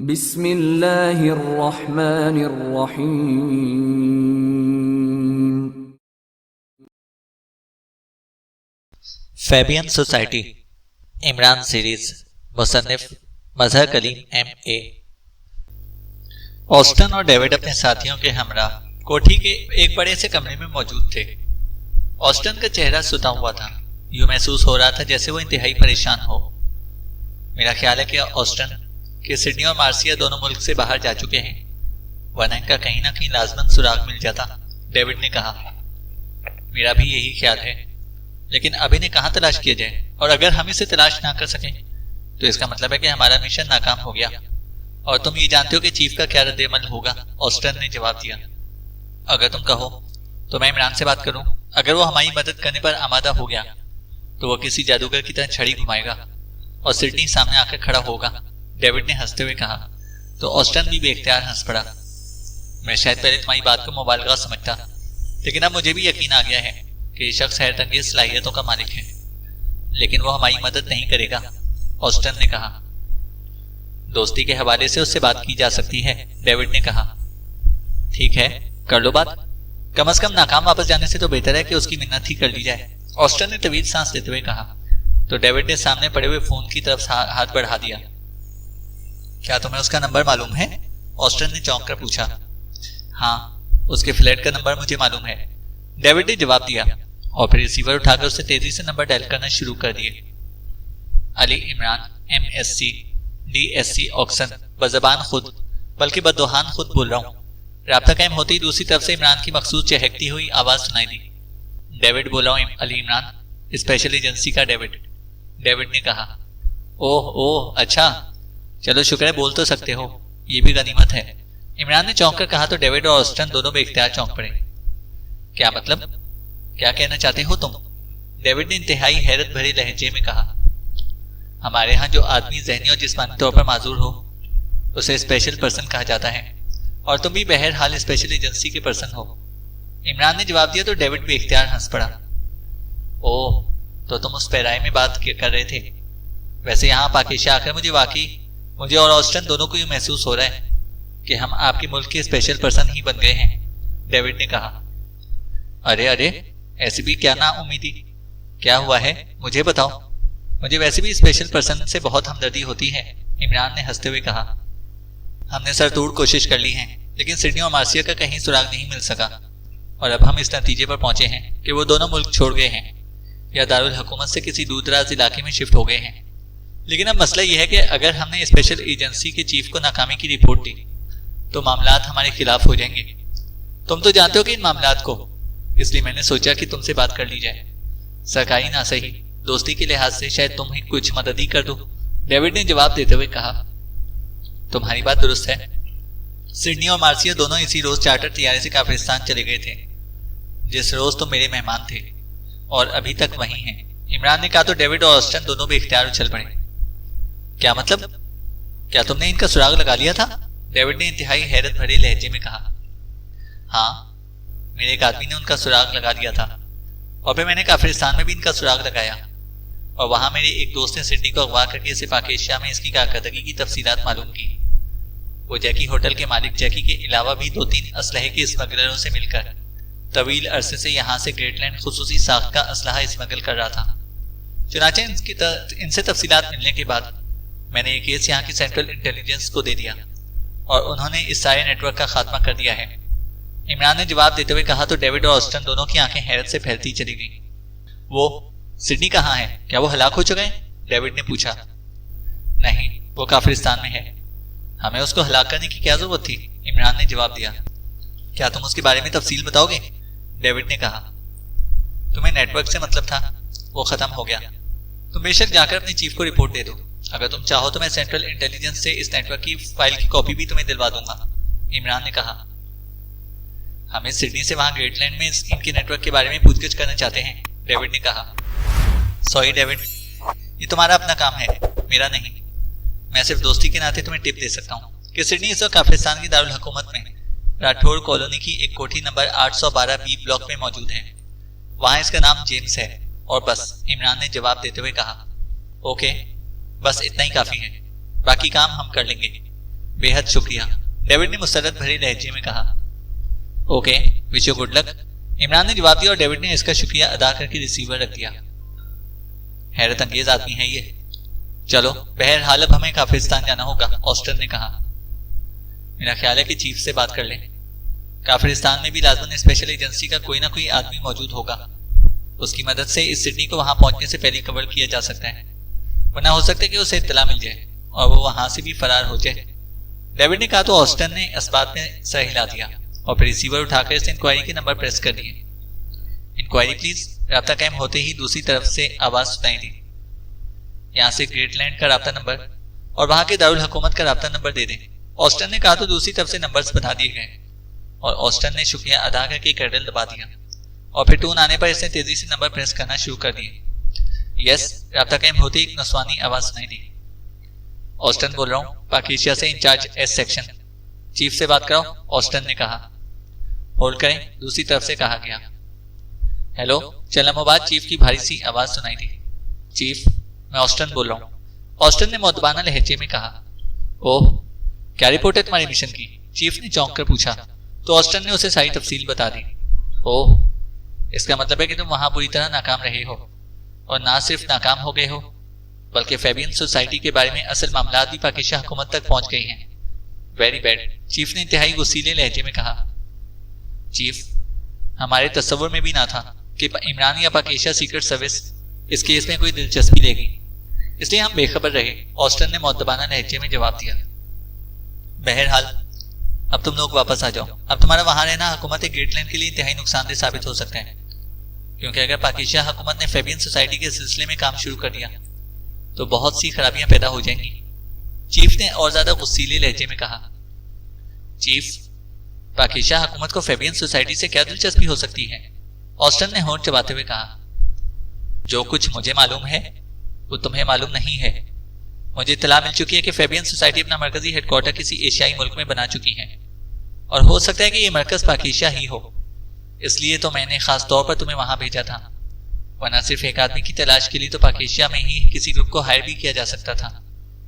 बिस्मिल्लाहिर्रहमानिर्रहीम। Fabian society Imran series मुसन्निफ मजहर Kaleem M.A। Austin और David अपने साथियों के हमरा कोठी के एक बड़े से कमरे में मौजूद थे। ऑस्टन का चेहरा सुता हुआ था। यूं महसूस हो रहा था जैसे वो इंतहाई परेशान हो। मेरा ख्याल है कि ऑस्टन के सिडनी और मार्सिया दोनों मुल्क से बाहर जा चुके हैं, वरना इनका कहीं ना कहीं लाजमन सुराग मिल जाता, डेविड ने कहा। मेरा भी यही ख्याल है, लेकिन अब इन्हें कहाँ तलाश किया जाए, और अगर हम इसे तलाश ना कर सकें तो इसका मतलब है कि हमारा मिशन नाकाम हो गया। और तुम ये जानते हो कि चीफ का क्या रद्द-ए-अमल होगा, ऑस्टन ने जवाब दिया। अगर तुम कहो तो मैं इमरान से बात करूं। अगर वो हमारी मदद करने पर आमादा हो गया तो वो किसी जादूगर की तरह छड़ी घुमाएगा और सिडनी सामने आकर खड़ा होगा, डेविड ने हंसते हुए कहा। तो ऑस्टन भी बेख्तियार हंस पड़ा। मैं शायद पहले तुम्हारी बात को मुबालगा समझता, लेकिन अब मुझे भी यकीन आ गया है कि ये शख्स हैरतअंगेज सलाहियतों का मालिक है, लेकिन वो हमारी मदद नहीं करेगा, ऑस्टन ने कहा। दोस्ती के हवाले से उससे बात की जा सकती है, डेविड ने कहा। ठीक है, कर लो बात। कम से कम नाकाम वापस जाने से तो बेहतर है कि उसकी मिन्नत ही कर ली जाए, ऑस्टन ने तवील सांस लेते हुए कहा। तो डेविड ने सामने पड़े हुए फोन की तरफ हाथ बढ़ा दिया। क्या तुम्हें उसका नंबर मालूम है, ऑस्टन ने चौंक कर पूछा। हाँ, उसके फ्लैट का नंबर मुझे मालूम है, डेविड ने जवाब दिया और फिर रिसीवर उठाकर उससे तेजी से नंबर डायल करना शुरू कर दिए। Ali Imran MSc DSc Oxon, बज़बान खुद बल्कि बदोहान खुद बोल रहा हूँ। राब्ता कायम होते ही दूसरी तरफ से इमरान की मखसूस चहकती हुई आवाज सुनाई दी। डेविड बोला हूँ, अली इमरान, स्पेशल एजेंसी का डेविड ने कहा। ओह अच्छा, चलो शुक्र है बोल तो सकते हो, ये भी गनीमत है, इमरान ने चौंक कर कहा। तो डेविड और ऑस्टन दोनों बेख्तियार चौंक पड़े। क्या मतलब, क्या कहना चाहते हो तुम, डेविड ने इंतहाई हैरत भरे लहजे में कहा। हमारे यहाँ जो आदमी ज़हनी और जिस्मानी तौर पर माजूर हो उसे स्पेशल पर्सन कहा जाता है, और तुम भी बहरहाल स्पेशल एजेंसी के पर्सन हो, इमरान ने जवाब दिया। तो डेविड भी इख्तियार हंस पड़ा। ओह, तो तुम उस पैराए में बात कर रहे थे। वैसे यहाँ पाकिस्तान आकर मुझे और ऑस्टन दोनों को यूं महसूस हो रहा है कि हम आपके मुल्क के स्पेशल पर्सन ही बन गए हैं, डेविड ने कहा। अरे ऐसी भी क्या ना उम्मीदी, क्या हुआ है मुझे बताओ। मुझे वैसे भी स्पेशल पर्सन से बहुत हमदर्दी होती है, इमरान ने हंसते हुए कहा। हमने सरतूड़ कोशिश कर ली है, लेकिन सिडनी और मार्सिया का कहीं सुराग नहीं मिल सका, और अब हम इस नतीजे पर पहुंचे हैं कि वो दोनों मुल्क छोड़ गए हैं या दारुल हुकूमत से किसी दूरदराज इलाके में शिफ्ट हो गए हैं। लेकिन अब मसला यह है कि अगर हमने स्पेशल एजेंसी के चीफ को नाकामी की रिपोर्ट दी तो मामलात हमारे खिलाफ हो जाएंगे। तुम तो जानते हो कि इन मामलात को, इसलिए मैंने सोचा कि तुमसे बात कर ली जाए। सरकारी ना सही, दोस्ती के लिहाज से शायद तुम ही कुछ मदद ही कर दो, डेविड ने जवाब देते हुए कहा। तुम्हारी बात दुरुस्त है। सिडनी और मार्सिया दोनों इसी रोज चार्टर तैयारी से काफिरिस्तान चले गए थे, जिस रोज तुम मेरे मेहमान थे, और अभी तक वहीं हैं, इमरान ने कहा। तो डेविड और ऑस्टन दोनों बेख्तियार उछल पड़े। क्या मतलब, क्या तुमने इनका सुराग लगा लिया था, डेविड ने इंतहाई हैरत भरे लहजे में कहा। हाँ, मेरे एक आदमी ने उनका सुराग लगा दिया था, और फिर मैंने काफिरिस्तान में भी इनका सुराग लगाया, और वहां मेरे एक दोस्त ने सिडनी को अगवा करके इसे पाकिस्तान में इसकी कारकर्दगी की तफसीलात मालूम की। वो जैकी होटल के मालिक जैकी के अलावा भी 2-3 असलहे के स्मगलरों से मिलकर तवील अरसे से यहाँ से ग्रेटलैंड खुसूसी साख्त का असलहा स्मगल कर रहा था। चुनाचे इनसे तफसीलात मिलने के बाद मैंने ये केस यहाँ की सेंट्रल इंटेलिजेंस को दे दिया, और उन्होंने इस सारे नेटवर्क का खात्मा कर दिया है, इमरान ने जवाब देते हुए कहा। तो डेविड और ऑस्टन दोनों की आंखें हैरत से फैलती चली गईं। वो सिडनी कहाँ है, क्या वो हलाक हो चुके हैं, डेविड ने पूछा। नहीं, वो काफिरिस्तान में है, हमें उसको हलाक करने की क्या जरूरत थी, इमरान ने जवाब दिया। क्या तुम उसके बारे में तफसील बताओगे, डेविड ने कहा। तुम्हें नेटवर्क से मतलब था, वो खत्म हो गया। तुम बेशक जाकर अपने चीफ को रिपोर्ट दे दो। अगर तुम चाहो तो मैं सेंट्रल इंटेलिजेंस से इस नेटवर्क की फाइल की कॉपी भी तुम्हें दिलवा दूंगा, इमरान ने कहा। हमें सिडनी से वहां ग्रेटलैंड में इनके नेटवर्क के बारे में पूछताछ करना चाहते हैं, डेविड ने कहा। सॉरी डेविड, ये तुम्हारा अपना काम है, मेरा नहीं। मैं सिर्फ दोस्ती के नाते तुम्हें टिप दे सकता हूँ कि सिडनी इस वक्त काफिरिस्तान की दारुल हुकूमत में राठौड़ कॉलोनी की एक कोठी नंबर 812B ब्लॉक में मौजूद है। वहां इसका नाम जेम्स है, और बस, इमरान ने जवाब देते हुए कहा। ओके, बस इतना ही काफी है, बाकी काम हम कर लेंगे। बेहद शुक्रिया, डेविड ने मुसरत भरे लहजे में कहा। Okay, wish you good luck, Imran ने जवाब दिया और डेविड ने इसका शुक्रिया अदा करके रिसीवर रख दिया। हैरत अंगेज आदमी है ये। चलो, बहरहाल अब हमें काफिरिस्तान जाना होगा, ऑस्टन ने कहा। मेरा ख्याल है कि चीफ से बात कर लें। काफिरिस्तान में भी लाजमन स्पेशल एजेंसी का कोई ना कोई आदमी मौजूद होगा। उसकी मदद से इस सिडनी को वहां पहुंचने से पहले कवर किया जा सकता है, वरना हो सकता है कि उसे इत्तला मिल जाए और वो वहां से भी फरार हो जाए। डेविड ने कहा तो ऑस्टन ने इस बात में सर हिला दिया और फिर रिसीवर उठाकर इस इंक्वायरी के नंबर प्रेस कर दिए। Enquiry please. राब्ता कायम होते ही दूसरी तरफ से आवाज सुनाई दी। यहाँ से ग्रेटलैंड का राब्ता नंबर और वहां के दारुल हुकूमत का राब्ता नंबर दे दें। ऑस्टन ने कहा तो दूसरी तरफ से नंबर्स बता दिए गए और ऑस्टन ने शुक्रिया अदा करके कैडल दबा दिया और फिर टून आने पर इसने तेजी से नंबर प्रेस करना शुरू कर दिए। यस, राब्ता कायम होते ही एक नस्वानी आवाज सुनाई दी। ऑस्टन बोल रहा हूँ, पाकिस्तान से इंचार्ज एस सेक्शन, चीफ से बात कराओ, ऑस्टन ने कहा। होल्ड करें, दूसरी तरफ से कहा गया। हेलो, चलमोबाद चीफ की भारी सी आवाज सुनाई दी। चीफ, मैं ऑस्टन बोल रहा हूँ, ऑस्टन ने मुअद्दबाना लहजे में कहा। ओह, क्या रिपोर्ट है तुम्हारी मिशन की? चीफ ने चौंक कर पूछा तो ऑस्टन ने उसे सारी तफसील बता दी। ओह, इसका मतलब है कि तुम वहां पूरी तरह नाकाम रहे हो और ना सिर्फ नाकाम हो गए हो बल्कि फेबियन सोसाइटी के बारे में असल मामला भी पाकिस्तान हुकूमत तक पहुंच गई हैं। वेरी बैड, चीफ ने इंतहाई गुस्सीले लहजे में कहा। चीफ, हमारे तस्वुर में भी ना था कि इमरान या पाकिस्तान सीक्रेट सर्विस इस केस में कोई दिलचस्पी लेगी, इसलिए हम बेखबर रहे, ऑस्टन ने मुअद्दबाना लहजे में जवाब दिया। बहरहाल अब तुम लोग वापस आ जाओ। अब तुम्हारा वहां रहना हुकूमत ग्रेटलैंड के लिए इंतहाई नुकसानदेह साबित हो सकता है, क्योंकि अगर पाकिस्तान हुकूमत ने फेबियन सोसाइटी के सिलसिले में काम शुरू कर दिया तो बहुत सी खराबियां पैदा हो जाएंगी, चीफ ने और ज्यादा गुस्सीले लहजे में कहा। चीफ, पाकिस्तान हुकूमत को फेबियन सोसाइटी से क्या दिलचस्पी हो सकती है? ऑस्टन ने होंठ चबाते हुए कहा। जो कुछ मुझे मालूम है वो तुम्हें मालूम नहीं है। मुझे इत्तला मिल चुकी है कि फेबियन सोसाइटी अपना मरकजी हेडक्वार्टर किसी एशियाई मुल्क में बना चुकी है और हो सकता है कि ये मरकज पाकिस्तान ही हो, इसलिए तो मैंने खास तौर पर तुम्हें वहां भेजा था, वरना सिर्फ एक आदमी की तलाश के लिए तो पाकिस्तान में ही किसी ग्रुप को हायर भी किया जा सकता था,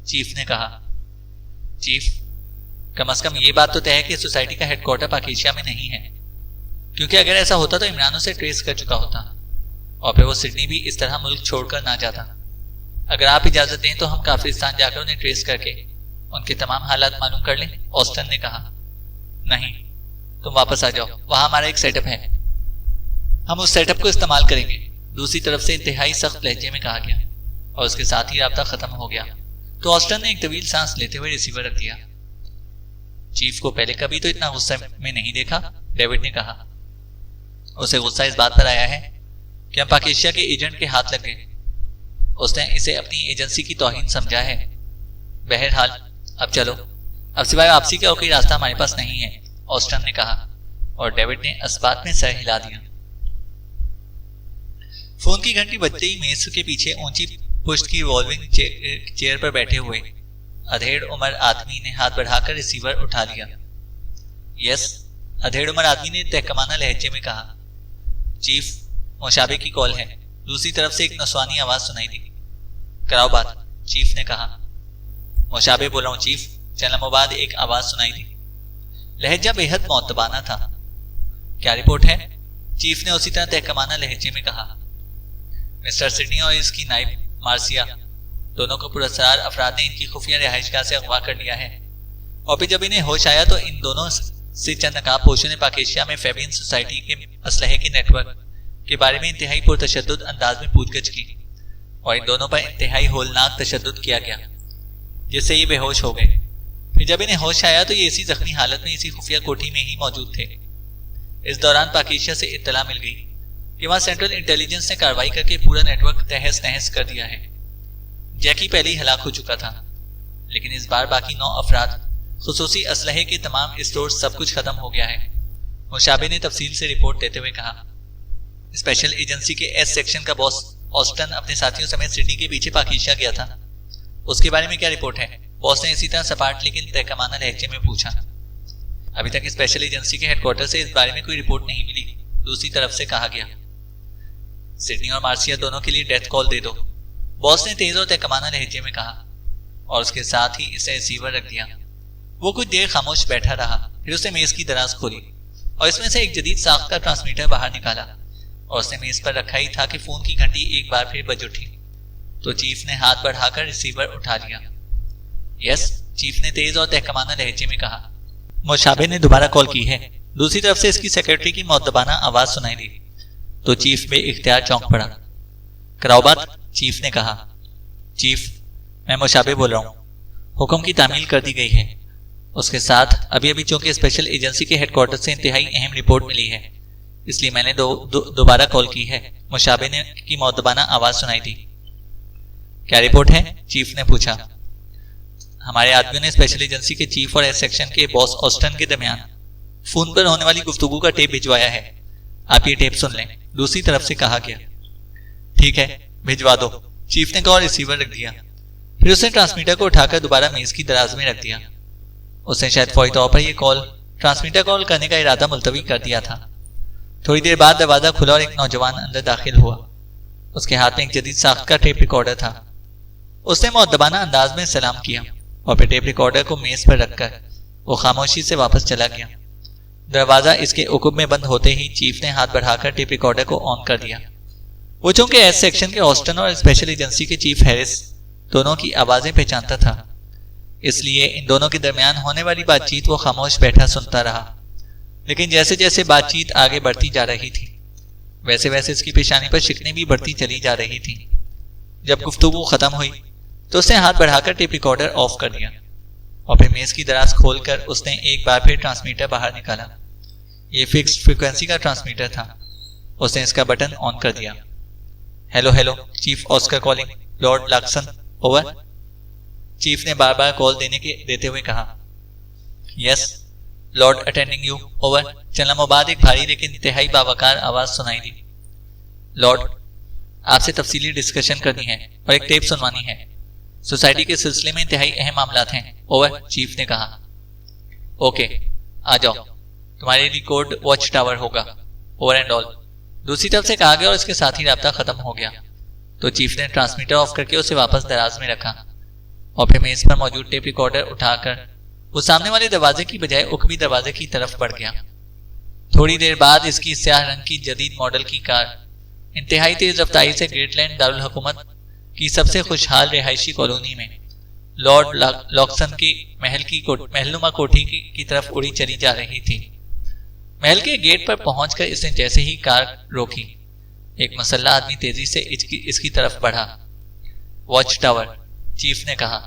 चीफ ने कहा। चीफ, कम से कम ये बात तो तय है कि सोसाइटी का हेडक्वार्टर पाकिस्तान में नहीं है, क्योंकि अगर ऐसा होता तो इमरान उसे ट्रेस कर चुका होता और फिर वो सिडनी भी इस तरह मुल्क छोड़कर ना जाता। अगर आप इजाजत दें तो हम काफिरिस्तान जाकर उन्हें ट्रेस करके उनके तमाम हालात मालूम कर लें, ऑस्टन ने कहा। नहीं, तुम वापस आ जाओ, वहां हमारा एक सेटअप है, हम उस सेटअप को इस्तेमाल करेंगे, दूसरी तरफ से इंतहाई सख्त लहजे में कहा गया और उसके साथ ही राब्ता खत्म हो गया तो ऑस्टन ने एक तवील सांस लेते हुए रिसीवर रख दिया। चीफ को पहले कभी तो इतना गुस्सा में नहीं देखा, डेविड ने कहा। उसे गुस्सा इस बात पर आया है कि हम पाकिस्तान के एजेंट के हाथ लग गए, उसने इसे अपनी एजेंसी की तौहीन समझा है। बहरहाल अब चलो, अब सिवाय वापसी का और कोई रास्ता हमारे पास नहीं है, ऑस्टन ने कहा और डेविड ने इस बात में सर हिला दिया। फोन की घंटी बजते ही मेज के पीछे ऊंची पुष्ट की रिवॉल्विंग चेयर पर बैठे हुए अधेड़ उम्र आदमी ने हाथ बढ़ाकर रिसीवर उठा लिया। यस, अधेड़ उम्र आदमी ने तहकमाना लहजे में कहा। चीफ, मुशाबे की कॉल है, दूसरी तरफ से एक नस्वानी आवाज सुनाई दी। कराओ बात, चीफ ने कहा। मुशाबे बोला हूं चीफ, चलमोबाद एक आवाज सुनाई दी। लहजा बेहद मुअत्तबाना था। क्या रिपोर्ट है? चीफ ने उसी तरह तहकमाना लहजे में कहा। मिस्टर सिडनी और इसकी नाइब मार्सिया दोनों को पुरस्कार अफराद ने इनकी खुफिया रिहाइशगाह से अगवा कर लिया है और फिर जब इन्हें होश आया तो इन दोनों से चंद नकाबपोशों ने पाकिस्तान में फेबियन सोसाइटी के असलहे के नेटवर्क के बारे में इंतहाई पुरतशद्दुद अंदाज में पूछगछ की और इन दोनों पर इंतहाई होलनाक तशद्दुद किया गया जिससे ये बेहोश हो गए। फिर जब इन्हें होश आया तो ये इसी जख्मी हालत में इसी खुफिया कोठी में ही मौजूद थे। इस दौरान पाकिस्तान से इत्तला मिल गई कि वहां सेंट्रल इंटेलिजेंस ने कार्रवाई करके पूरा नेटवर्क तहस नहस कर दिया है। जैकी पहले ही हलाक हो चुका था, लेकिन इस बार बाकी 9 अफराद खुसूसी असलहे के तमाम स्टोर सब कुछ खत्म हो गया है। मुशाबे ने तफसील से रिपोर्ट देते हुए कहा। स्पेशल एजेंसी के एस सेक्शन का बॉस ऑस्टन अपने साथियों समेत सिडनी के पीछे पाकिस्तान गया था, उसके बारे में क्या रिपोर्ट है? बॉस ने इसी तरह सपाट लेकिन तहकमाना लहजे में पूछा। अभी तक स्पेशल एजेंसी के हेडक्वार्टर से इस बारे में कोई रिपोर्ट नहीं मिली, दूसरी तरफ से कहा गया। सिडनी और मार्सिया दोनों के लिए डेथ कॉल दे दो, बॉस ने तेज और तहकमाना लहजे में कहा और उसके साथ ही इसे रिसीवर रख दिया। वो कुछ देर खामोश बैठा रहा, फिर उसने मेज की दराज खोली और इसमें से एक जदीद साख्त का ट्रांसमीटर बाहर निकाला और उसने मेज पर रखा ही था कि फोन की घंटी एक बार फिर बज उठी। तो चीफ ने हाथ बढ़ाकर रिसीवर उठा लिया। यस, चीफ ने तेज और तहकमाना लहजे में कहा। मुशाबे ने दोबारा कॉल की है। दूसरी तरफ से इसकी सेक्रेटरी की मुअद्दबाना आवाज सुनाई दी तो चीफ बेइख्तियार चौंक पड़ा। कराओ बात, चीफ ने कहा। चीफ, मैं मुशाबे बोल रहा हूँ। हुक्म की तामील कर दी गई है। उसके साथ अभी अभी चूंकि स्पेशल एजेंसी के हेडक्वार्टर से इंतहाई अहम रिपोर्ट मिली है, इसलिए मैंने दोबारा कॉल की है। मुशाबे ने की मुअद्दबाना आवाज सुनाई दी। क्या रिपोर्ट है? चीफ ने पूछा। हमारे आदमियों ने स्पेशल एजेंसी के चीफ और एस सेक्शन के बॉस ऑस्टन के दरमियान फोन पर होने वाली गुफ्तगू का टेप भिजवाया है। आप ये टेप सुन लें, दूसरी तरफ से कहा गया। ठीक है, भिजवा दो, चीफ ने कहा और रिसीवर रख दिया। फिर उसने ट्रांसमीटर को उठाकर दोबारा मेज की दराज में रख दिया। उसने शायद फौरी तौर पर यह कॉल ट्रांसमीटर कॉल करने का इरादा मुलतवी कर दिया था। थोड़ी देर बाद दरवाजा खुला और एक नौजवान अंदर दाखिल हुआ। उसके हाथ में एक जदीद साख्त का टेप रिकॉर्डर था। उसने मुअद्दबाना अंदाज में सलाम किया और फिर टेप रिकॉर्डर को मेज पर रखकर वो खामोशी से वापस चला गया। दरवाजा इसके उकुब में बंद होते ही चीफ ने हाथ बढ़ाकर टेप रिकॉर्डर को ऑन कर दिया। वो चूंकि एस सेक्शन के ऑस्टन और स्पेशल एजेंसी के चीफ हैरिस दोनों की आवाजें पहचानता था, इसलिए इन दोनों के दरमियान होने वाली बातचीत वो खामोश बैठा सुनता रहा। लेकिन जैसे जैसे बातचीत आगे बढ़ती जा रही थी, वैसे वैसे इसकी पेशानी पर शिकनें भी बढ़ती चली जा रही थी। जब गुफ्तगू खत्म हुई तो उसने हाथ बढ़ाकर टेप रिकॉर्डर ऑफ कर दिया और फिर मेज की दराज खोलकर उसने एक बार फिर ट्रांसमीटर बाहर निकाला। ये फिक्स्ड फ्रीक्वेंसी का ट्रांसमीटर था। उसने इसका बटन ऑन कर दिया। Hello hello, chief Oscar calling, lord Loxon, over. Chief ने बार बार कॉल देते हुए कहा। Yes lord, attending you, over. चंद बाद एक भारी लेकिन इंतहाई बावकार आवाज सुनाई दी। लॉर्ड, आपसे तफसीली डिस्कशन करनी है और एक टेप सुनवानी है। सोसाइटी के सिलसिले में इंतहाई अहम मामलात हैं, ओवर, चीफ ने कहा। ओके, आ जाओ, तुम्हारे लिए कोड वॉच टावर होगा, ओवर एंड ऑल। दूसरी तरफ से कहा गया और इसके साथ ही राब्ता खत्म हो गया। तो चीफ ने ट्रांसमीटर ऑफ करके उसे वापस दराज में रखा और फिर मेज पर मौजूद टेप रिकॉर्डर उठाकर वो सामने वाले दरवाजे की बजाय उकबी दरवाजे की तरफ बढ़ गया। थोड़ी देर बाद इसकी स्याह रंग की जदीद मॉडल की कार इंतहाई तेज रफ्तारी से ग्रेटलैंड दारुल हुकूमत की सबसे खुशहाल रिहायशी कॉलोनी में लॉर्ड लॉक्सन की महलनुमा कोठी की तरफ उड़ी चली जा रही थी। महल के गेट पर पहुंचकर इसने जैसे ही कार रोकी, एक मुसल्ला आदमी तेजी से इसकी तरफ बढ़ा। वॉच टावर, चीफ ने कहा।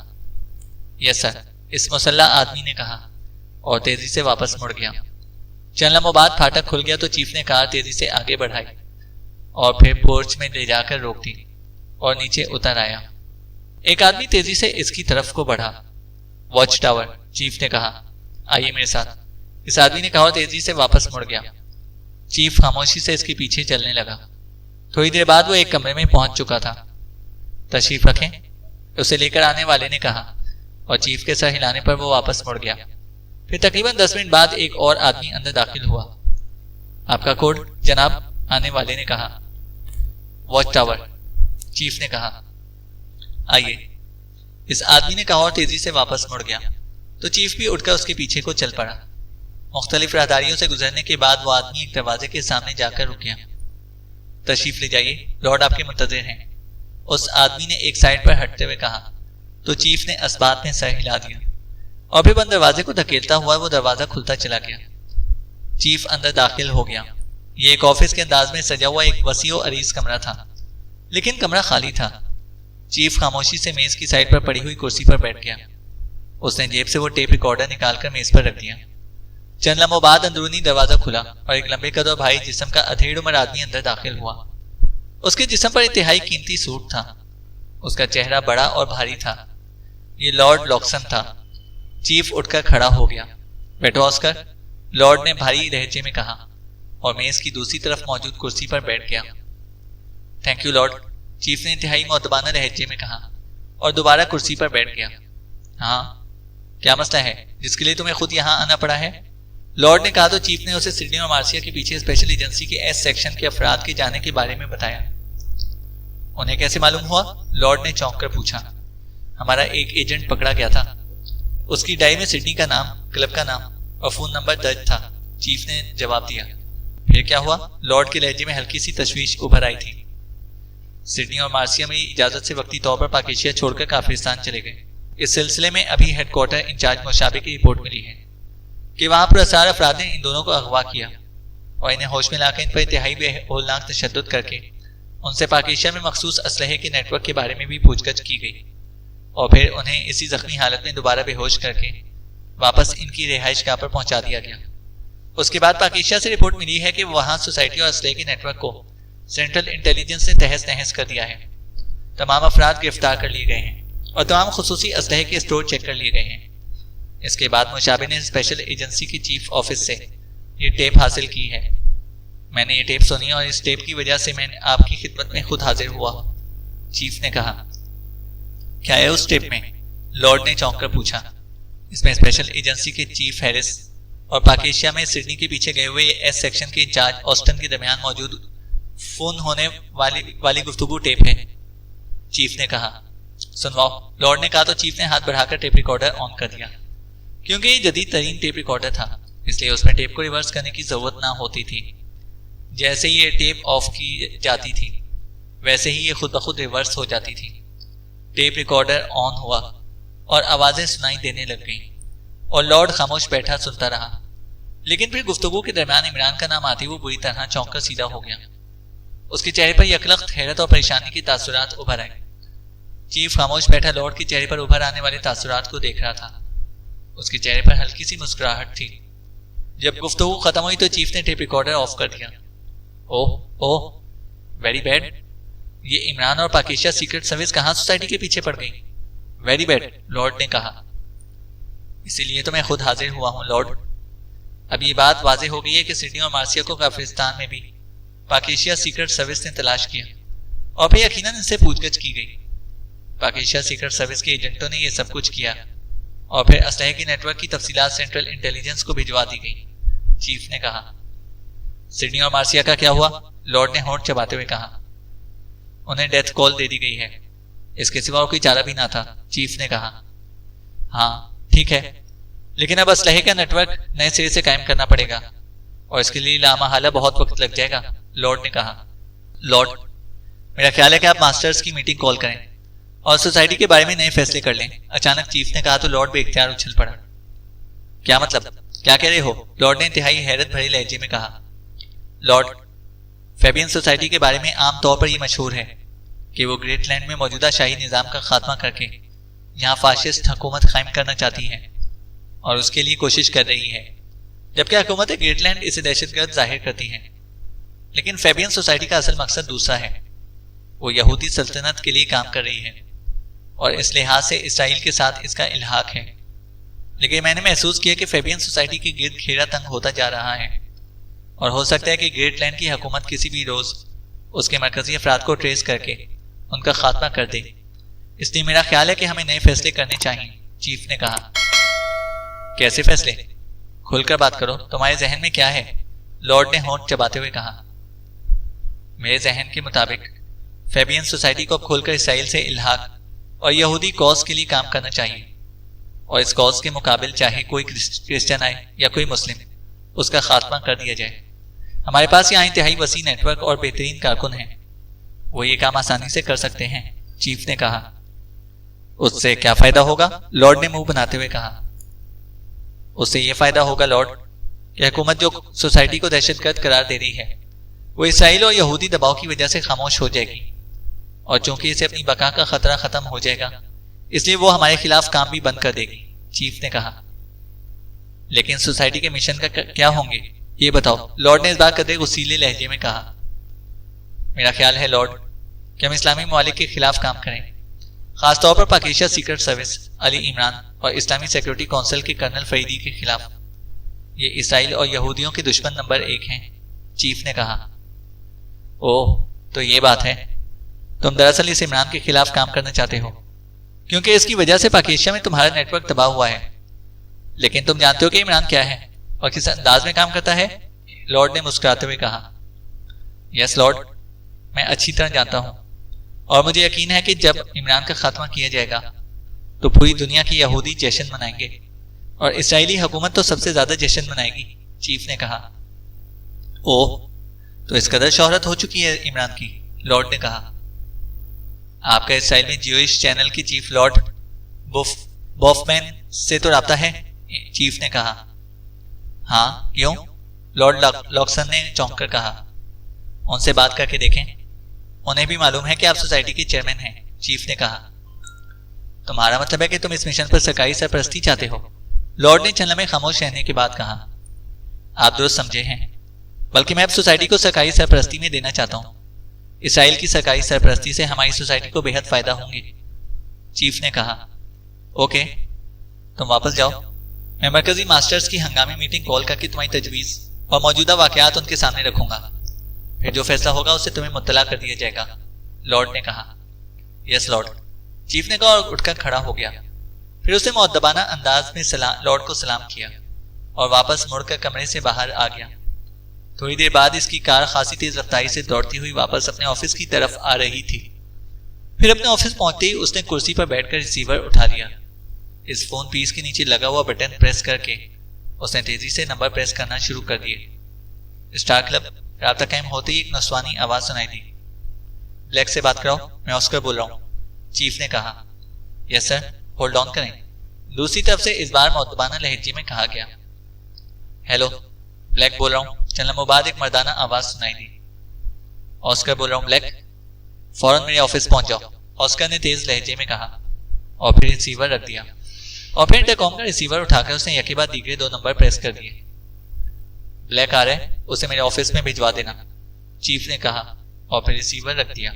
यस सर, इस मुसल्ला आदमी ने कहा और तेजी से वापस मुड़ गया। चंद लम्हों बाद फाटक खुल गया तो चीफ ने कार तेजी से आगे बढ़ाई और फिर पोर्च में ले जाकर रोक दी और नीचे उतर आया। एक आदमी तेजी से इसकी तरफ को बढ़ा। वॉच टावर, चीफ ने कहा, आइए मेरे साथ। इस आदमी ने कहा और तेजी से वापस मुड़ गया। चीफ खामोशी से इसके पीछे चलने लगा। थोड़ी देर बाद वो एक कमरे में पहुंच चुका था। तशरीफ रखें, उसे लेकर आने वाले ने कहा और चीफ के सर हिलाने पर वो वापस मुड़ गया। फिर तकरीबन 10 मिनट बाद एक और आदमी अंदर दाखिल हुआ। आपका कोड जनाब, आने वाले ने कहा। वॉच टावर, चीफ ने कहा, आइए। इस आदमी ने कहा और तेजी से वापस मुड़ गया तो चीफ भी उठकर उसके पीछे को चल पड़ा। मुख्तलिफ राहदारियों से गुजरने के बाद वो आदमी एक दरवाजे के सामने जाकर रुक गया। तशरीफ ले जाइए, लॉर्ड आपके मुंतजिर हैं, उस आदमी ने एक साइड पर हटते हुए कहा। तो चीफ ने अस्बात में सर हिला दिया और फिर बंद दरवाजे को धकेलता हुआ वो दरवाजा खुलता चला गया। चीफ अंदर दाखिल हो गया। ये एक ऑफिस के अंदाज में सजा हुआ एक वसीओ अरीज कमरा था, लेकिन कमरा खाली था। चीफ खामोशी से मेज की साइड पर पड़ी हुई कुर्सी पर बैठ गया। उसने जेब से वो टेप रिकॉर्डर निकालकर मेज पर रख दिया। चंद लम्हों बाद अंदरूनी दरवाजा खुला और एक लंबे कद और भारी जिस्म का अधेड़ उम्र आदमी अंदर दाखिल हुआ। उसके जिस्म पर इंतहाई कीमती सूट था। उसका चेहरा बड़ा और भारी था। ये लॉर्ड लॉक्सन था। चीफ उठकर खड़ा हो गया। बैठो ऑस्कर, लॉर्ड ने भारी लहजे में कहा और मेज की दूसरी तरफ मौजूद कुर्सी पर बैठ गया। थैंक यू लॉर्ड, चीफ ने इंतहाई मुअद्दबाना लहजे में कहा और दोबारा कुर्सी पर बैठ गया। हाँ, क्या मसला है जिसके लिए तुम्हें खुद यहाँ आना पड़ा है? लॉर्ड ने कहा तो चीफ ने उसे सिडनी और मार्सिया के पीछे स्पेशल एजेंसी के एस सेक्शन के अफराद के जाने के बारे में बताया। उन्हें कैसे मालूम हुआ? लॉर्ड ने चौंक कर पूछा। हमारा एक एजेंट पकड़ा गया था। उसकी डायरी में सिडनी का नाम, क्लब का नाम और फोन नंबर दर्ज था। चीफ ने जवाब दिया। फिर क्या हुआ? लॉर्ड के लहजे में हल्की सी तशवीश उभर आई थी। सिडनी और मार्सिया मेरी इजाजत से वक्ती तौर पर पाकिस्तान छोड़कर काफिरिस्तान चले गए। इस सिलसिले में अभी हेडक्वार्टर इंचार्ज मुशाबे की रिपोर्ट मिली है कि वहां पुरअसरार अफराद ने इन दोनों को अगवा किया और इन्हें होश में लाकर इन पर इंतहाई बेहोलनाक तशद्दुद करके उनसे पाकिस्तान में मखसूस असलहे के नेटवर्क के बारे में भी पूछगछ की गई और फिर उन्हें इसी जख्मी हालत में दोबारा बेहोश करके वापस इनकी रिहाइश गाह पर पहुंचा दिया गया। उसके बाद पाकिस्तान से रिपोर्ट मिली है कि वहां सोसाइटी और असलहे के नेटवर्क को सेंट्रल इंटेलिजेंस ने तहस नहस कर दिया है। तमाम अफराद गिरफ्तार कर लिए गए हैं और तमाम खुसूसी असलहे के स्टोर चेक कर लिए गए हैं। इसके बाद मुशाबे ने स्पेशल एजेंसी की चीफ ऑफिस से ये टेप हासिल की है। मैंने ये टेप सुनी और इस टेप की वजह से मैंने आपकी खिदमत में खुद हाजिर हुआ। चीफ ने कहा। क्या है उस टेप में? लॉर्ड ने चौंक कर पूछा। इसमें स्पेशल एजेंसी के चीफ हैरिस और पाकिस्तान में सिडनी के पीछे गए हुए एस सेक्शन के इंचार्ज ऑस्टन के दरमियान मौजूद फोन होने वाली गुफ्तगू टेप है। चीफ ने कहा। सुनवाओ, लॉर्ड ने कहा तो चीफ ने हाथ बढ़ाकर टेप रिकॉर्डर ऑन कर दिया। क्योंकि ये जदीद तरीन टेप रिकॉर्डर था इसलिए उसमें टेप को रिवर्स करने की जरूरत ना होती थी। जैसे ही ये टेप ऑफ की जाती थी वैसे ही ये खुद ब खुद रिवर्स हो जाती थी। टेप रिकॉर्डर ऑन हुआ और आवाजें सुनाई देने लग गईं और लॉर्ड खामोश बैठा सुनता रहा। लेकिन फिर गुफ्तगू के दरमियान इमरान का नाम आते वो बुरी तरह चौंक कर सीधा हो गया। उसके चेहरे पर यकलख्त हैरत और परेशानी की तासुरात उभर आए। चीफ खामोश बैठा लॉर्ड के चेहरे पर उभर आने वाले तासुरात को देख रहा था। उसके चेहरे पर हल्की सी मुस्कुराहट थी। जब गुफ्तगू खत्म हुई तो चीफ ने टेप रिकॉर्डर ऑफ कर दिया। Oh very bad. ये इमरान और पाकिस्तान सीक्रेट सर्विस कहां सोसाइटी के पीछे पड़ गई? वेरी बैड, लॉर्ड ने कहा। इसीलिए तो मैं खुद हाजिर हुआ हूं लॉर्ड। अब ये बात वाजे हो गई है कि सिडनी और मार्सिया को काफिरिस्तान में भी पाकिस्तान सीक्रेट सर्विस ने तलाश किया और फिर यकीनन इनसे पूछगछ की गई। पाकिस्तान सीक्रेट सर्विस के एजेंटों ने यह सब कुछ किया और फिर असलहे की नेटवर्क की तफसीलात सेंट्रल इंटेलिजेंस को भिजवा दी गई। चीफ ने कहा। सिडनी और मार्सिया का क्या हुआ? लॉर्ड ने होंठ चबाते हुए कहा। उन्हें डेथ कॉल दे दी गई है, इसके सिवा कोई चारा भी ना था। चीफ ने कहा। हाँ ठीक है, लेकिन अब असलहे का नेटवर्क नए सिरे से कायम करना पड़ेगा और इसके लिए लामहला बहुत वक्त लग जाएगा, लॉर्ड ने कहा। लॉर्ड, मेरा ख्याल है कि आप मास्टर्स की मीटिंग कॉल करें और सोसाइटी के बारे में नए फैसले कर लें, अचानक चीफ ने कहा तो लॉर्ड बेइख्तियार उछल पड़ा। क्या मतलब? क्या कह रहे हो? लॉर्ड ने इंतहाई हैरत भरे लहजे में कहा। लॉर्ड, फेबियन सोसाइटी के बारे में आम तौर पर यह मशहूर है कि वो ग्रेटलैंड में मौजूदा शाही निज़ाम का खात्मा करके यहाँ फाशिस्ट हुकूमत कायम करना चाहती है और उसके लिए कोशिश कर रही है, जबकि हुकूमत ग्रेटलैंड इसे दहशतगर्द जाहिर करती है। लेकिन फेबियन सोसाइटी का असल मकसद दूसरा है। वो यहूदी सल्तनत के लिए काम कर रही है और इस लिहाज से इसराइल के साथ इसका इल्हाक है। लेकिन मैंने महसूस किया कि फेबियन सोसाइटी के गिर्द घेरा तंग होता जा रहा है और हो सकता है कि ग्रेटलैंड की हुकूमत किसी भी रोज उसके मरकजी अफराद को ट्रेस करके उनका खात्मा कर दे। इसलिए मेरा ख्याल है कि हमें नए फैसले करने चाहिए, चीफ ने कहा। कैसे फैसले? खुलकर बात करो, तुम्हारे जहन में क्या है? लॉर्ड ने होंठ चबाते हुए कहा। मेरे जहन के मुताबिक फेबियन सोसाइटी को खोलकर इसराइल से इल्हाक और यहूदी कॉज के लिए काम करना चाहिए और इस कॉज के मुकाबिल चाहे कोई क्रिश्चियन आए या कोई मुस्लिम, उसका खात्मा कर दिया जाए। हमारे पास यहाँ इंतहाई वसी नेटवर्क और बेहतरीन कारकुन हैं, वो ये काम आसानी से कर सकते हैं, चीफ ने कहा। उससे क्या फायदा होगा? लॉर्ड ने मुंह बनाते हुए कहा। उससे यह फायदा होगा लॉर्ड कि हुकूमत जो सोसाइटी को दहशतगर्द करार दे रही है वो इसराइल और यहूदी दबाव की वजह से खामोश हो जाएगी और चूंकि इसे अपनी बका का खतरा खत्म हो जाएगा इसलिए वो हमारे खिलाफ काम भी बंद कर देगी, चीफ ने कहा। लेकिन सोसाइटी के मिशन का क्या होंगे ये बताओ, लॉर्ड ने इस बात करते गुस्सीले लहजे में कहा। मेरा ख्याल है लॉर्ड कि हम इस्लामी ममालिक के खिलाफ काम करें, खासतौर पर पाकिस्तान सीक्रेट सर्विस, अली इमरान और इस्लामी सिक्योरिटी काउंसिल के कर्नल फरीदी के खिलाफ। ये इसराइल और यहूदियों के दुश्मन नंबर 1 हैं, चीफ ने कहा। ओह, तो ये बात है। तुम दरअसल इस इमरान के खिलाफ काम करना चाहते हो क्योंकि इसकी वजह से पाकिस्तान में तुम्हारा नेटवर्क तबाह हुआ है। लेकिन तुम जानते हो कि इमरान क्या है और किस अंदाज में काम करता है? लॉर्ड ने मुस्कुराते हुए कहा। यस लॉर्ड, मैं अच्छी तरह जानता हूं और मुझे यकीन है कि जब इमरान का खात्मा किया जाएगा तो पूरी दुनिया की यहूदी जश्न मनाएंगे और इस्राएली हुकूमत तो सबसे ज्यादा जश्न मनाएगी, चीफ ने कहा। ओह, तो इस कदर शोहरत हो चुकी है इमरान की, लॉर्ड ने कहा। आपका इसराइल में ज्यूइश चैनल की चीफ लॉर्ड बॉफमैन से तो राब्ता है, चीफ ने कहा। हाँ, क्यों? लॉर्ड लॉक्सन ने चौंक कर कहा। उनसे बात करके देखें, उन्हें भी मालूम है कि आप सोसाइटी के चेयरमैन हैं, चीफ ने कहा। तुम्हारा मतलब है कि तुम इस मिशन पर सरकारी सरपरस्ती चाहते हो, लॉर्ड ने चंद लम्हे खामोश रहने के बाद कहा। आप दुरुस्त समझे हैं, बल्कि मैं अब सोसाइटी को सरकारी सरपरस्ती में देना चाहता हूं। इसराइल की सरकारी सरपरस्ती से हमारी सोसाइटी को बेहद फायदा होंगे, चीफ ने कहा। ओके, तुम वापस जाओ। मैं मरकजी मास्टर्स की हंगामी मीटिंग कॉल करके तुम्हारी तजवीज और मौजूदा वाकयात उनके सामने रखूंगा, फिर जो फैसला होगा उससे तुम्हें मुत्तला कर दिया जाएगा, लॉर्ड ने कहा। यस लॉर्ड, चीफ ने कहा और उठकर खड़ा हो गया। फिर उसने मुअद्दबाना अंदाज में लॉर्ड को सलाम किया और वापस मुड़कर कमरे से बाहर आ गया। थोड़ी देर बाद इसकी कार खासी तेज रफ्तारी से दौड़ती हुई वापस अपने ऑफिस की तरफ आ रही थी। फिर अपने ऑफिस पहुंचते ही उसने कुर्सी पर बैठकर रिसीवर उठा लिया। इस फोन पीस के नीचे लगा हुआ बटन प्रेस करके उसने तेजी से नंबर प्रेस करना शुरू कर दिए। स्टार क्लब राब्ता कायम होते ही एक नस्वानी आवाज सुनाई दी। ब्लैक से बात कराओ, मैं ऑस्कर बोल रहा हूँ, चीफ ने कहा। यस सर, होल्ड ऑन करें, दूसरी तरफ से इस बार मुअद्दबाना लहजे में कहा गया। हेलो, ब्लैक बोल रहा हूँ, चंद लम्हों बाद एक मर्दाना आवाज सुनाई दी। ऑस्कर बोल रहा हूँ ब्लैक, फौरन मेरे ऑफिस पहुंच जाओ, ऑस्कर ने तेज लहजे में कहा और फिर रिसीवर रख दिया। और फिर इंटरकॉम का रिसीवर उठाकर उसने यके बाद दीगरे 2 नंबर प्रेस कर दिए। ब्लैक आ रहा है, उसे मेरे ऑफिस में भिजवा देना, चीफ ने कहा और फिर रिसीवर रख दिया।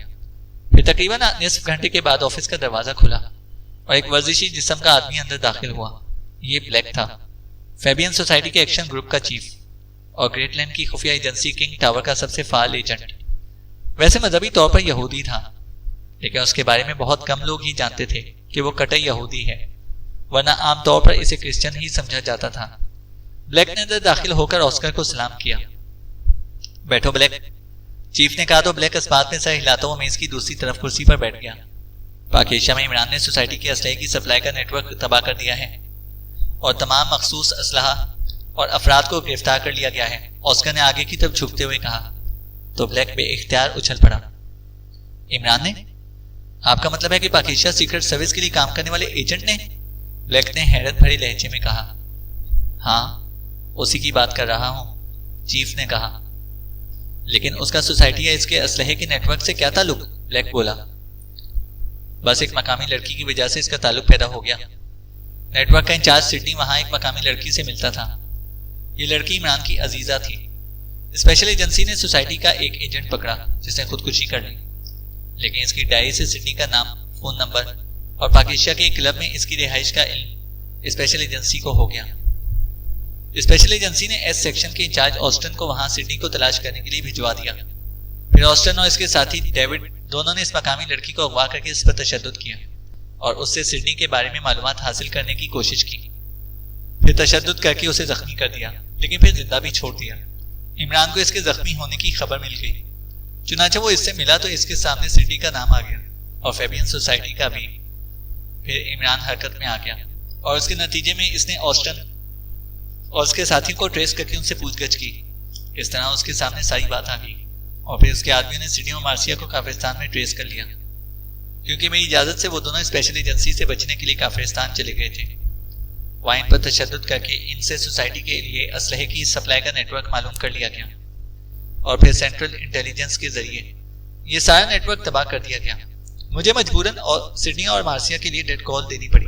फिर तकरीबन निस्फ घंटे के बाद ऑफिस का दरवाजा खुला और एक वर्जिशी जिस्म का आदमी अंदर दाखिल हुआ। ये ब्लैक था, फेबियन सोसाइटी के एक्शन ग्रुप का चीफ और ग्रेटलैंड की खुफिया एजेंसी किंग टावर का सबसे फाल एजेंट। वैसे मजहबी तौर पर यहूदी था, लेकिन उसके बारे में बहुत कम लोग ही जानते थे कि वो कतई यहूदी है, वरना आमतौर पर इसे क्रिश्चियन ही समझा जाता था। ब्लैक ने अंदर दाखिल होकर ऑस्कर को सलाम किया। बैठो ब्लैक, चीफ ने कहा तो ब्लैक इस बात में सर हिलाता हुआ मेज की दूसरी तरफ कुर्सी पर बैठ गया। पाक एशिया में इमरान ने सोसाइटी के असलहे की सप्लाई का नेटवर्क तबाह कर दिया है और तमाम मखसूस असलहा और अफराद को गिरफ्तार कर लिया गया है, ऑस्कर ने आगे की तरफ झुकते हुए कहा। तो ब्लैक बेइख्तियार उछल पड़ा। इमरान ने? आपका मतलब है कि पाकिस्तान सीक्रेट सर्विस के लिए काम करने वाले एजेंट ने? ब्लैक ने हैरत भरे लहजे में कहा। हाँ, उसी की बात कर रहा हूं, चीफ ने कहा। लेकिन उसका सोसाइटी या इसके असलहे के नेटवर्क से क्या ताल्लुक? ब्लैक बोला। बस एक मकामी लड़की की वजह से इसका ताल्लुक पैदा हो गया। नेटवर्क का इंचार्ज सिडनी वहां एक मकामी लड़की से मिलता था। ये लड़की इमरान की अजीजा थी। स्पेशल एजेंसी ने सोसाइटी का एक एजेंट पकड़ा जिसने खुदकुशी कर ली, लेकिन इसकी डायरी से सिडनी का नाम, फोन नंबर और पाकिस्तान के क्लब में इसकी रिहाइश का इल्म स्पेशल एजेंसी को हो गया। स्पेशल एजेंसी ने एस सेक्शन के इंचार्ज ऑस्टन को वहां सिडनी को तलाश करने के लिए भिजवा दिया। फिर ऑस्टन और इसके साथी डेविड दोनों ने इस मकामी लड़की को अगवा करके इस पर तशद्दुद किया और उससे सिडनी के बारे में मालूमात हासिल करने की कोशिश की। फिर तशद्दुद करके उसे जख्मी कर दिया, लेकिन फिर जिंदा भी छोड़ दिया। इमरान को इसके जख्मी होने की खबर मिल गई, चुनांचे वो इससे मिला तो इसके सामने सिडनी का नाम आ गया और फेबियन सोसाइटी का भी। फिर इमरान हरकत में आ गया और उसके नतीजे में इसने ऑस्टन और उसके साथियों को ट्रेस करके उनसे पूछगछ की। इस तरह उसके सामने सारी बात आ गई और फिर उसके आदमियों ने सिडनी और मार्सिया को काफिरिस्तान में ट्रेस कर लिया। क्योंकि मेरी इजाजत से वो दोनों स्पेशल एजेंसी से बचने के लिए काफिरिस्तान चले गए थे। वहां इन पर तशद्दुद करके इनसे सोसाइटी के लिए असलहे की सप्लाई का नेटवर्क मालूम कर लिया गया और फिर सेंट्रल इंटेलिजेंस के जरिए ये सारा नेटवर्क तबाह कर दिया गया। मुझे मजबूरन और सिडनी और मार्सिया के लिए डेड कॉल देनी पड़ी,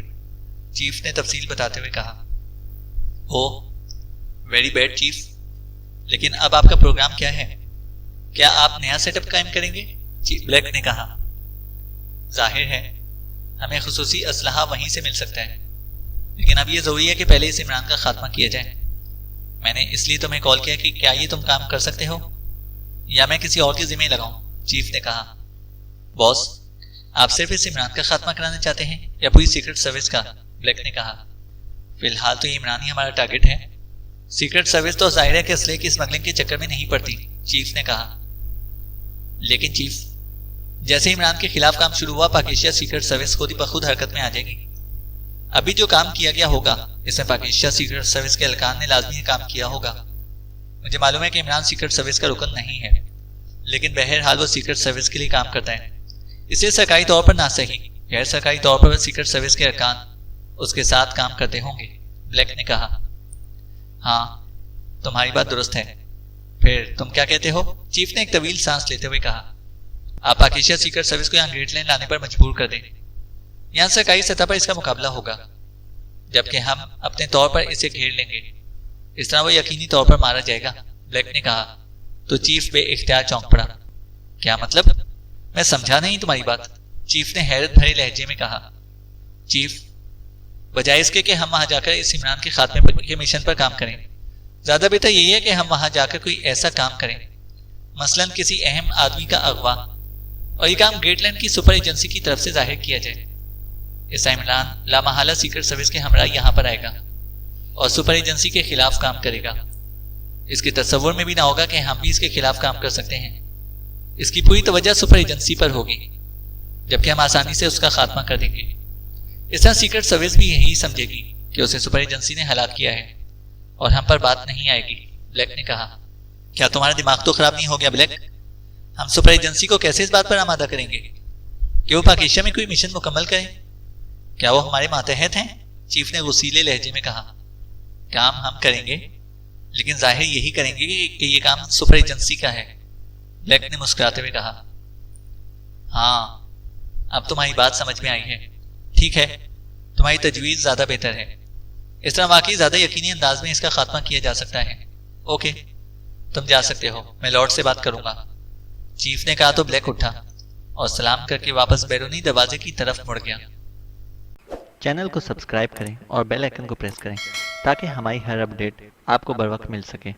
चीफ ने तफसील बताते हुए कहा। ओह, वेरी बैड चीफ, लेकिन अब आपका प्रोग्राम क्या है? क्या आप नया सेटअप कायम करेंगे? चीफ ब्लैक ने कहा। जाहिर है हमें खुसूसी असलहा वहीं से मिल सकता है, लेकिन अब यह जरूरी है कि पहले इस इमरान का खात्मा किया जाए। मैंने इसलिए तुम्हें कॉल किया कि क्या ये तुम काम कर सकते हो या मैं किसी और के जिम्मे लगाऊं? चीफ ने कहा। बॉस, आप सिर्फ इस इमरान का खात्मा कराना चाहते हैं या पूरी सीक्रेट सर्विस का? ब्लैक ने कहा। फिलहाल तो ये इमरान ही हमारा टारगेट है। सीक्रेट सर्विस तो जाहिर है कि असले की स्मगलिंग के चक्कर में नहीं पड़ती, चीफ ने कहा। लेकिन चीफ, जैसे इमरान के खिलाफ काम शुरू हुआ पाकिस्तान सीक्रेट सर्विस खुद ही बखुद हरकत में आ जाएगी। अभी जो काम किया गया होगा इसमें पाकिस्तान सीक्रेट सर्विस के एहलकार ने लाजमी काम किया होगा। मुझे मालूम है कि इमरान सीक्रेट सर्विस का रुकन नहीं है, लेकिन बहरहाल वो सीक्रेट सर्विस के लिए काम करता है, इसलिए सरकारी तौर पर ना सही गैर सरकारी तौर पर सीक्रेट सर्विस के अरकान उसके साथ काम करते होंगे। ब्लैक ने कहा, हाँ तुम्हारी बात दुरुस्त है। फिर तुम क्या कहते हो? चीफ ने एक तवील सांस लेते हुए कहा, आप पाकिस्तान सीक्रेट सर्विस को यहाँ ग्रेटलैंड लाने पर मजबूर कर दें। यहाँ सरकारी सतह पर इसका मुकाबला होगा, जबकि हम अपने तौर पर इसे घेर लेंगे। इस तरह वो यकीनी तौर पर मारा जाएगा। ब्लैक ने कहा। तो चीफ बेइख्तियार चौंक पड़ा। क्या मतलब? मैं समझा नहीं तुम्हारी बात। चीफ ने हैरत भरे लहजे में कहा। चीफ, बजाय इसके कि हम वहां जाकर इस इमरान के खात्मे के मिशन पर काम करें, ज्यादा बेहतर यही है कि हम वहां जाकर कोई ऐसा काम करें, मसलन किसी अहम आदमी का अगवा, और ये काम ग्रेटलैंड की सुपर एजेंसी की तरफ से जाहिर किया जाए। इससे इमरान लामहला सीक्रेट सर्विस के हमरा यहाँ पर आएगा और सुपर एजेंसी के खिलाफ काम करेगा। इसके तस्वुर में भी ना होगा कि हम भी इसके खिलाफ काम कर सकते हैं। इसकी पूरी तवज्जो सुपर एजेंसी पर होगी, जबकि हम आसानी से उसका खात्मा कर देंगे। इस तरह सीक्रेट सर्विस भी यही समझेगी कि उसे सुपर एजेंसी ने हलाक किया है और हम पर बात नहीं आएगी। ब्लैक ने कहा। क्या तुम्हारा दिमाग तो खराब नहीं हो गया ब्लैक? हम सुपर एजेंसी को कैसे इस बात पर आमादा करेंगे कि वो पाकिस्तान में कोई मिशन मुकम्मल करें? क्या वो हमारे मातहत हैं? चीफ ने गुस्सीले लहजे में कहा। काम हम करेंगे, लेकिन जाहिर यही करेंगे कि ये काम सुपर एजेंसी का है। ब्लैक ने मुस्कुराते हुए कहा। हाँ, अब तुम्हारी बात समझ में आई है। ठीक है, तुम्हारी तजवीज़ ज्यादा बेहतर है। इस तरह वाकई ज्यादा यकीनी अंदाज में इसका खात्मा किया जा सकता है। ओके, तुम जा सकते हो, मैं लॉर्ड से बात करूंगा। चीफ ने कहा तो ब्लैक उठा और सलाम करके वापस बैरूनी दरवाजे की तरफ मुड़ गया। चैनल को सब्सक्राइब करें और बेल आइकन को प्रेस करें ताकि हमारी हर अपडेट आपको बर वक्त मिल सके।